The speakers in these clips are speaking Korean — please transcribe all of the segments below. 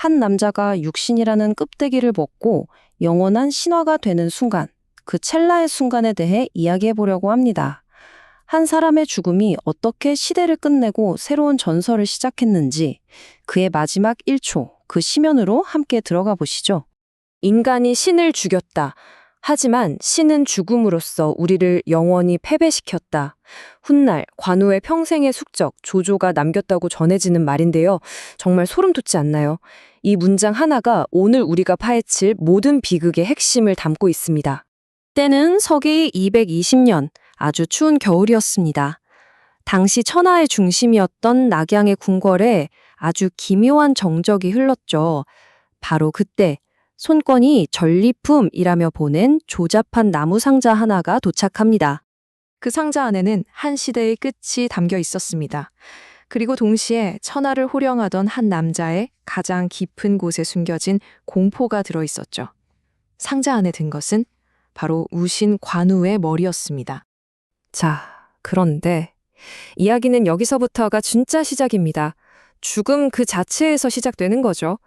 한 남자가 육신이라는 껍데기를 벗고 영원한 신화가 되는 순간, 그 찰나의 순간에 대해 이야기해 보려고 합니다. 한 사람의 죽음이 어떻게 시대를 끝내고 새로운 전설을 시작했는지, 그의 마지막 1초, 그 시면으로 함께 들어가 보시죠. 인간이 신을 죽였다. 하지만 신은 죽음으로써 우리를 영원히 패배시켰다. 훗날 관우의 평생의 숙적 조조가 남겼다고 전해지는 말인데요. 정말 소름 돋지 않나요? 이 문장 하나가 오늘 우리가 파헤칠 모든 비극의 핵심을 담고 있습니다. 때는 서기 220년, 아주 추운 겨울이었습니다. 당시 천하의 중심이었던 낙양의 궁궐에 아주 기묘한 정적이 흘렀죠. 바로 그때 손권이 전리품이라며 보낸 조잡한 나무 상자 하나가 도착합니다. 그 상자 안에는 한 시대의 끝이 담겨 있었습니다. 그리고 동시에 천하를 호령하던 한 남자의 가장 깊은 곳에 숨겨진 공포가 들어 있었죠. 상자 안에 든 것은 바로 우신 관우의 머리였습니다. 자, 그런데 이야기는 여기서부터가 진짜 시작입니다. 죽음 그 자체에서 시작되는 거죠.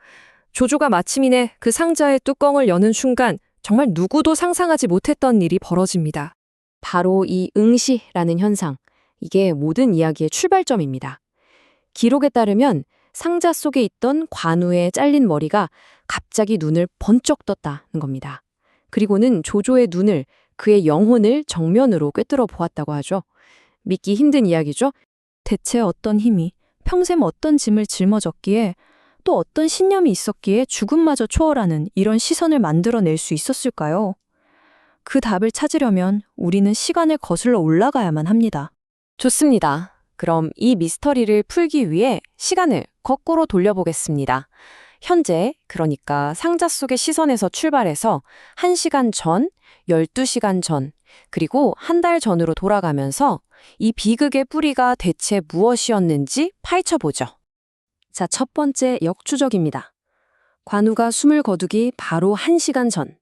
조조가 마침내 그 상자의 뚜껑을 여는 순간 정말 누구도 상상하지 못했던 일이 벌어집니다. 바로 이 응시라는 현상, 이게 모든 이야기의 출발점입니다. 기록에 따르면 상자 속에 있던 관우의 잘린 머리가 갑자기 눈을 번쩍 떴다는 겁니다. 그리고는 조조의 눈을, 그의 영혼을 정면으로 꿰뚫어 보았다고 하죠. 믿기 힘든 이야기죠. 대체 어떤 힘이 평생 어떤 짐을 짊어졌기에 또 어떤 신념이 있었기에 죽음마저 초월하는 이런 시선을 만들어낼 수 있었을까요? 그 답을 찾으려면 우리는 시간을 거슬러 올라가야만 합니다. 좋습니다. 그럼 이 미스터리를 풀기 위해 시간을 거꾸로 돌려보겠습니다. 현재, 그러니까 상자 속의 시선에서 출발해서 1시간 전, 12시간 전, 그리고 한 달 전으로 돌아가면서 이 비극의 뿌리가 대체 무엇이었는지 파헤쳐보죠. 자, 첫 번째 역추적입니다. 관우가 숨을 거두기 바로 1시간 전,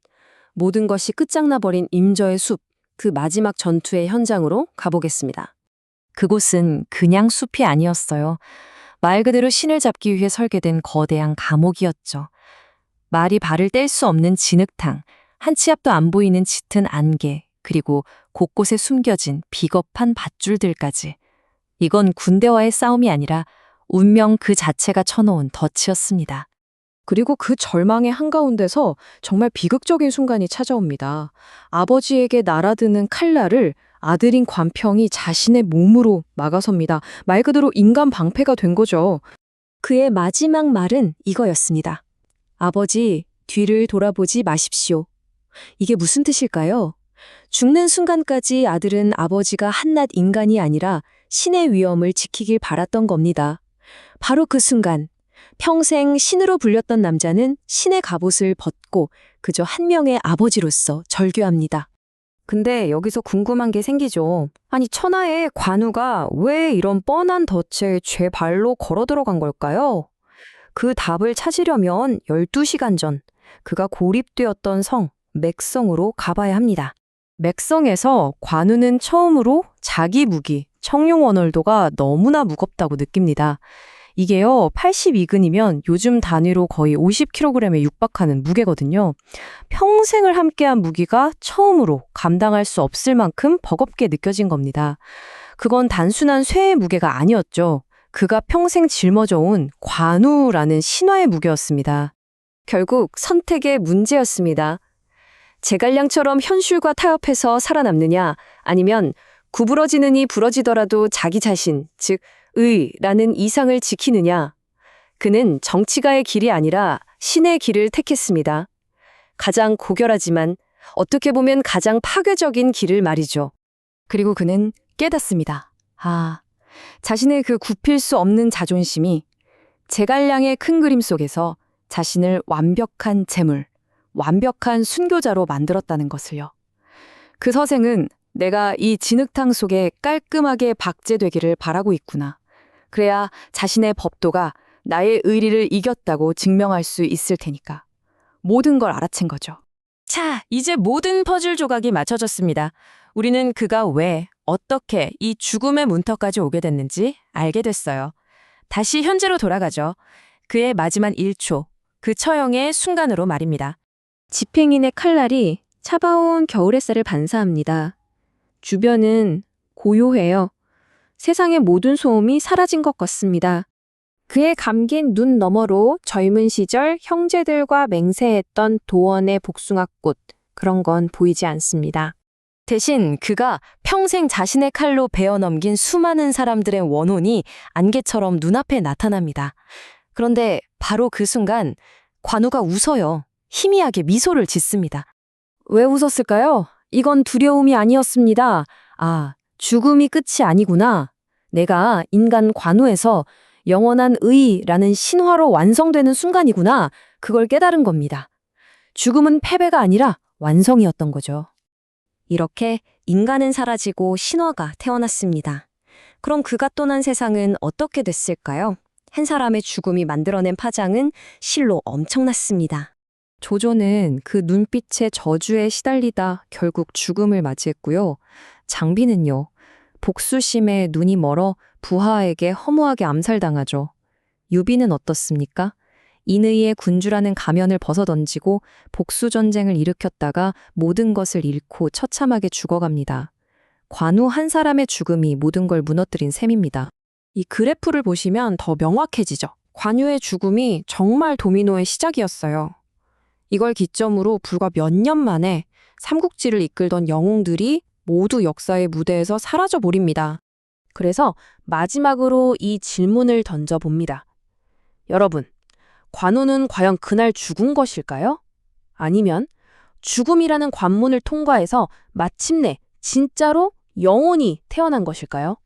모든 것이 끝장나버린 임저의 숲, 그 마지막 전투의 현장으로 가보겠습니다. 그곳은 그냥 숲이 아니었어요. 말 그대로 신을 잡기 위해 설계된 거대한 감옥이었죠. 말이 발을 뗄 수 없는 진흙탕, 한 치 앞도 안 보이는 짙은 안개, 그리고 곳곳에 숨겨진 비겁한 밧줄들까지. 이건 군대와의 싸움이 아니라 운명 그 자체가 쳐놓은 덫이었습니다. 그리고 그 절망의 한가운데서 정말 비극적인 순간이 찾아옵니다. 아버지에게 날아드는 칼날을 아들인 관평이 자신의 몸으로 막아섭니다. 말 그대로 인간 방패가 된 거죠. 그의 마지막 말은 이거였습니다. 아버지, 뒤를 돌아보지 마십시오. 이게 무슨 뜻일까요? 죽는 순간까지 아들은 아버지가 한낱 인간이 아니라 신의 위엄을 지키길 바랐던 겁니다. 바로 그 순간, 평생 신으로 불렸던 남자는 신의 갑옷을 벗고 그저 한 명의 아버지로서 절규합니다. 근데 여기서 궁금한 게 생기죠. 아니, 천하의 관우가 왜 이런 뻔한 덫에 제 발로 걸어 들어간 걸까요? 그 답을 찾으려면 12시간 전, 그가 고립되었던 성, 맥성으로 가봐야 합니다. 맥성에서 관우는 처음으로 자기 무기, 청룡원월도가 너무나 무겁다고 느낍니다. 이게요, 82근이면 요즘 단위로 거의 50kg에 육박하는 무게거든요. 평생을 함께한 무기가 처음으로 감당할 수 없을 만큼 버겁게 느껴진 겁니다. 그건 단순한 쇠의 무게가 아니었죠. 그가 평생 짊어져온 관우라는 신화의 무게였습니다. 결국 선택의 문제였습니다. 제갈량처럼 현실과 타협해서 살아남느냐, 아니면 구부러지느니 부러지더라도 자기 자신, 즉 의라는 이상을 지키느냐. 그는 정치가의 길이 아니라 신의 길을 택했습니다. 가장 고결하지만 어떻게 보면 가장 파괴적인 길을 말이죠. 그리고 그는 깨닫습니다. 자신의 그 굽힐 수 없는 자존심이 제갈량의 큰 그림 속에서 자신을 완벽한 재물, 완벽한 순교자로 만들었다는 것을요. 그 서생은 내가 이 진흙탕 속에 깔끔하게 박제되기를 바라고 있구나. 그래야 자신의 법도가 나의 의리를 이겼다고 증명할 수 있을 테니까. 모든 걸 알아챈 거죠. 자, 이제 모든 퍼즐 조각이 맞춰졌습니다. 우리는 그가 왜, 어떻게 이 죽음의 문턱까지 오게 됐는지 알게 됐어요. 다시 현재로 돌아가죠. 그의 마지막 1초, 그 처형의 순간으로 말입니다. 집행인의 칼날이 차가운 겨울 햇살을 반사합니다. 주변은 고요해요. 세상의 모든 소음이 사라진 것 같습니다. 그의 감긴 눈 너머로 젊은 시절 형제들과 맹세했던 도원의 복숭아꽃, 그런 건 보이지 않습니다. 대신 그가 평생 자신의 칼로 베어 넘긴 수많은 사람들의 원혼이 안개처럼 눈앞에 나타납니다. 그런데 바로 그 순간 관우가 웃어요. 희미하게 미소를 짓습니다. 왜 웃었을까요? 이건 두려움이 아니었습니다. 아, 죽음이 끝이 아니구나. 내가 인간 관우에서 영원한 의라는 신화로 완성되는 순간이구나. 그걸 깨달은 겁니다. 죽음은 패배가 아니라 완성이었던 거죠. 이렇게 인간은 사라지고 신화가 태어났습니다. 그럼 그가 떠난 세상은 어떻게 됐을까요? 한 사람의 죽음이 만들어낸 파장은 실로 엄청났습니다. 조조는 그 눈빛의 저주에 시달리다 결국 죽음을 맞이했고요. 장비는요. 복수심에 눈이 멀어 부하에게 허무하게 암살당하죠. 유비는 어떻습니까? 인의의 군주라는 가면을 벗어던지고 복수전쟁을 일으켰다가 모든 것을 잃고 처참하게 죽어갑니다. 관우 한 사람의 죽음이 모든 걸 무너뜨린 셈입니다. 이 그래프를 보시면 더 명확해지죠. 관유의 죽음이 정말 도미노의 시작이었어요. 이걸 기점으로 불과 몇 년 만에 삼국지를 이끌던 영웅들이 모두 역사의 무대에서 사라져 버립니다. 그래서 마지막으로 이 질문을 던져봅니다. 여러분, 관우는 과연 그날 죽은 것일까요? 아니면 죽음이라는 관문을 통과해서 마침내 진짜로 영혼이 태어난 것일까요?